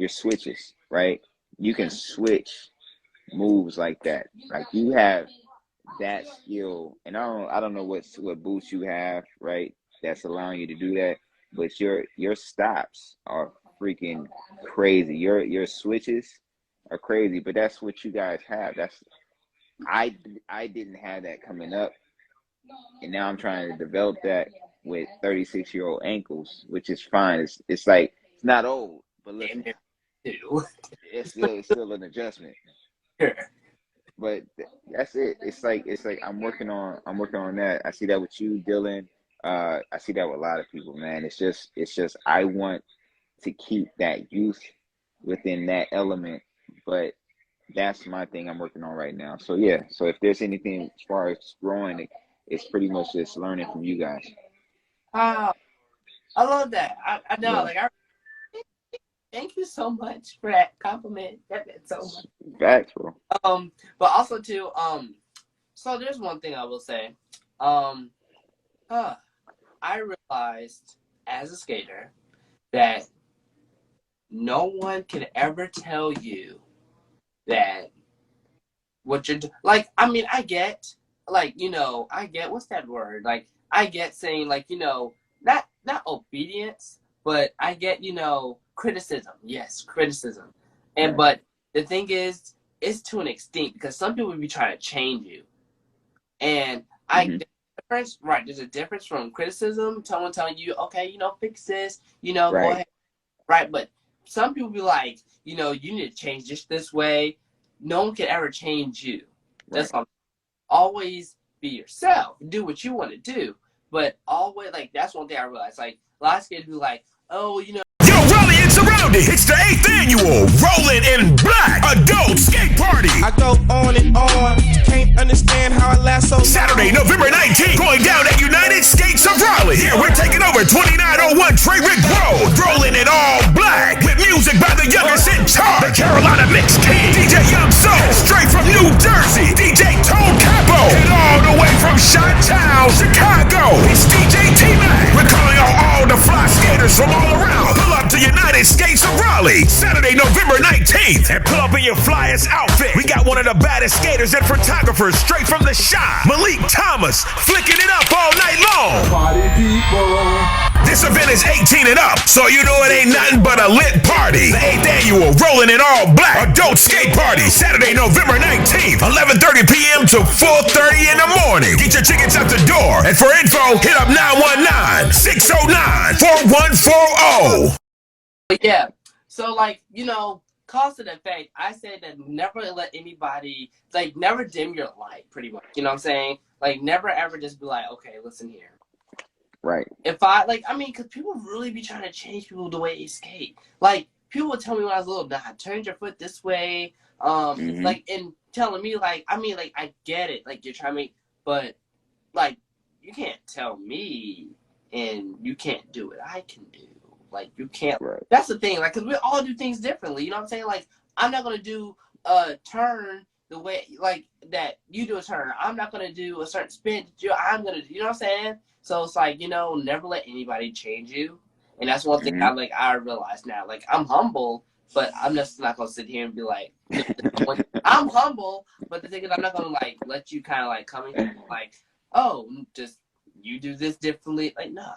switches, right? You can switch moves like that. Like you have that skill, and I don't know what boost you have, right? That's allowing you to do that, but your stops are freaking crazy. Your switches are crazy, but that's what you guys have. I didn't have that coming up, and now I'm trying to develop that with 36-year-old ankles, which is fine. It's like it's not old, but listen, it's still an adjustment. But that's it. It's like I'm working on that. I see that with you, Dylan. I see that with a lot of people, man. It's just I want to keep that youth within that element, but that's my thing I'm working on right now. So yeah. So if there's anything as far as growing, it's pretty much just learning from you guys. I love that. I know, like thank you so much for that compliment. That meant so much. Facts, bro. But also too, so there's one thing I will say. I realized as a skater that no one can ever tell you that what you're like. I mean, I get what's that word? Like, I get saying like, not obedience, but I get, criticism. Yes, criticism. And but the thing is, it's to an extent because some people will be trying to change you. And there's a difference from criticism, someone telling you, okay, fix this, go ahead. Right. But some people be like, you need to change this way. No one can ever change you. That's always be yourself. Do what you want to do. But always, like, that's one thing I realized. Like, a lot of skaters be like, oh, Yo, Raleigh, it's surrounded! Monday, it's the 8th annual Rolling in Black Adult Skate Party. I go on and on, can't understand how I last so long. Saturday, November 19th, going down at United Skates of Raleigh. Here we're taking over 2901 Trey Rick Road, rolling in all black with music by the youngest in charge, the Carolina Mix King, DJ Young Soul, straight from New Jersey, DJ Tone Capo, and all the way from Chi-Town, Chicago, it's DJ T-Mac. We're calling out all the fly skaters from all around. Pull up to United Skates of Raleigh, Saturday, November 19th, and pull up in your flyest outfit. We got one of the baddest skaters and photographers straight from the shop, Malik Thomas, flicking it up all night long. Party people. This event is 18 and up, so you know it ain't nothing but a lit party. The 8th annual Rolling in All Black Adult Skate Party, Saturday, November 19th, 11:30 p.m. to 4:30 in the morning. Get your tickets at the door, and for info, hit up 919-609-4140. But yeah, so like, you know, cause and effect, I said that never let anybody, like, never dim your light, pretty much. You know what I'm saying? Like, never ever just be like, okay, listen here. Right. If I, like, I mean, because people really be trying to change people the way they skate. Like, people would tell me when I was little, nah, turn your foot this way. Like, and telling me, like, I mean, like, I get it. Like, you're trying to make, but, like, you can't tell me and you can't do what I can do. Like, you can't. Right. That's the thing. Like, because we all do things differently. You know what I'm saying? Like, I'm not going to do a turn the way, like, that you do a turn. I'm not going to do a certain spin that I'm going to do. You know what I'm saying? So it's like, you know, never let anybody change you. And that's one thing I realize now. Like, I'm humble, but I'm just not going to sit here and be like, I'm humble, but the thing is, I'm not going to, like, let you kind of, like, come in like, oh, just, you do this differently. Like, nah,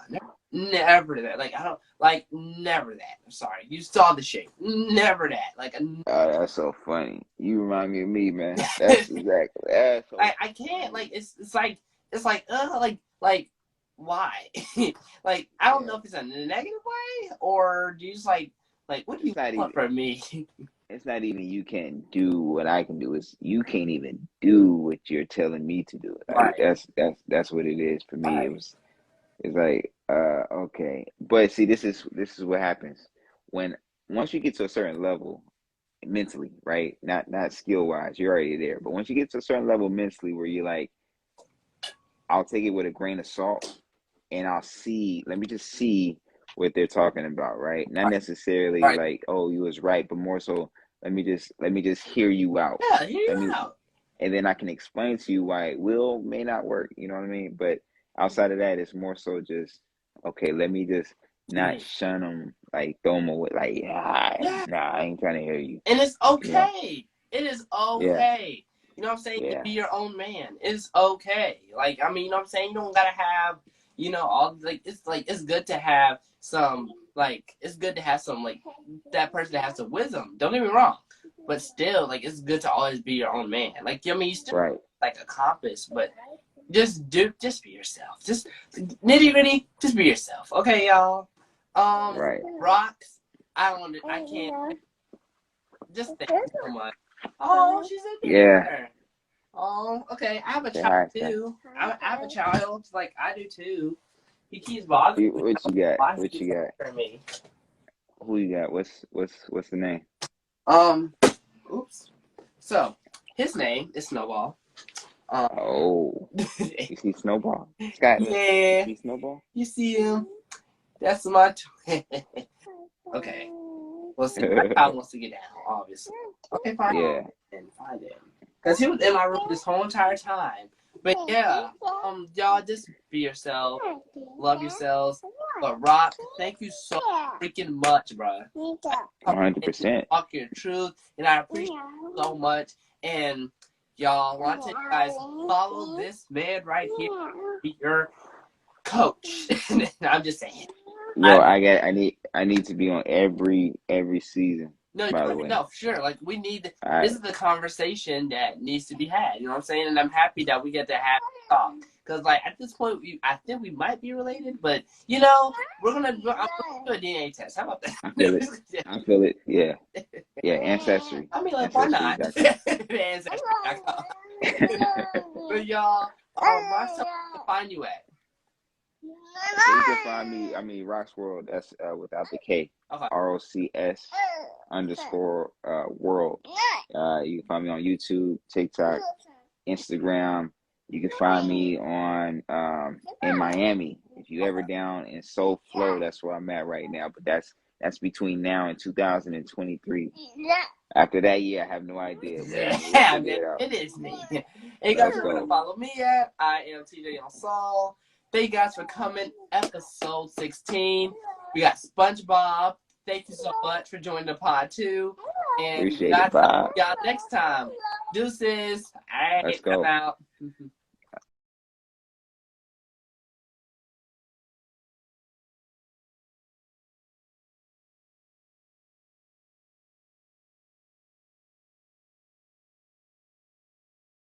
never that. Like, I don't, like, never that. I'm sorry. You saw the shape. Never that. Like, that's so funny. You remind me of me, man. That's exactly. That's so I can't. Like, it's like, why? Like, I don't know if it's a negative way or do you just like what do you want from me? It's not even you can't do what I can do. It's you can't even do what you're telling me to do. Like, Right. That's what it is for me. Right. It's like okay, but see, this is what happens once you get to a certain level mentally, right? Not skill wise, you're already there. But once you get to a certain level mentally, where you're like, I'll take it with a grain of salt, and let me just see what they're talking about, right? Not necessarily like, oh, you was right, but more so, let me just hear you out. Yeah, hear you out. And then I can explain to you why it may not work. You know what I mean? But outside of that, it's more so just, okay, let me just not shun them, like throw them away, like, nah, I ain't trying to hear you. And it's okay. It is okay. Yeah. You know what I'm saying? Yeah. Be your own man. It's okay. Like, I mean, you know what I'm saying? You don't gotta have, you know, all it's good to have some, like, that person that has some wisdom. Don't get me wrong. But still, like, it's good to always be your own man. Like, I mean, you still like a compass, but just be yourself. Just nitty gritty, just be yourself. Okay, y'all. Rocks. I can't. Just thank you so much. Oh, she's in there. Yeah. Oh, okay. I have a child too. I have a child. Like, I do too. He keeps bothering me. What you got? What you got? For me. Who you got? What's the name? Oops. So, his name is Snowball. You see Snowball? Scott, yeah. You see Snowball? You see him? That's my okay. Well, see, my child wants to get down, obviously. Okay, fine. Yeah. And find him. Because he was in my room this whole entire time. But yeah, y'all just be yourself. Love yourselves. But Rock, thank you so freaking much, bro. 100%. Talk your truth, and I appreciate you so much. And y'all, I want to tell you guys, follow this man right here. Be your coach. I'm just saying. Yo, I need to be on every season. No, for sure. Like, we need, this is the conversation that needs to be had. You know what I'm saying? And I'm happy that we get to have talk. Because, like, at this point, I think we might be related. But, you know, I'm going to do a DNA test. How about that? I feel it. Yeah. Yeah, Ancestry. I mean, like, why not? Ancestry.com. But, y'all, Rockstar, where to find you at? So you can find me. I mean, Rocks World. That's without the K. Okay. ROCS_world. You can find me on YouTube, TikTok, Instagram. You can find me on in Miami. If you ever down in Soul Flow, that's where I'm at right now. But that's between now and 2023. After that year, I have no idea. Yeah, man, it is me. Hey guys, remember to follow me at I am TJ on Soul. Thank you guys for coming. Episode 16. We got SpongeBob. Thank you so much for joining the pod too. And appreciate it, Bob. y'all next time. Deuces. All right, Let's go. I'm out.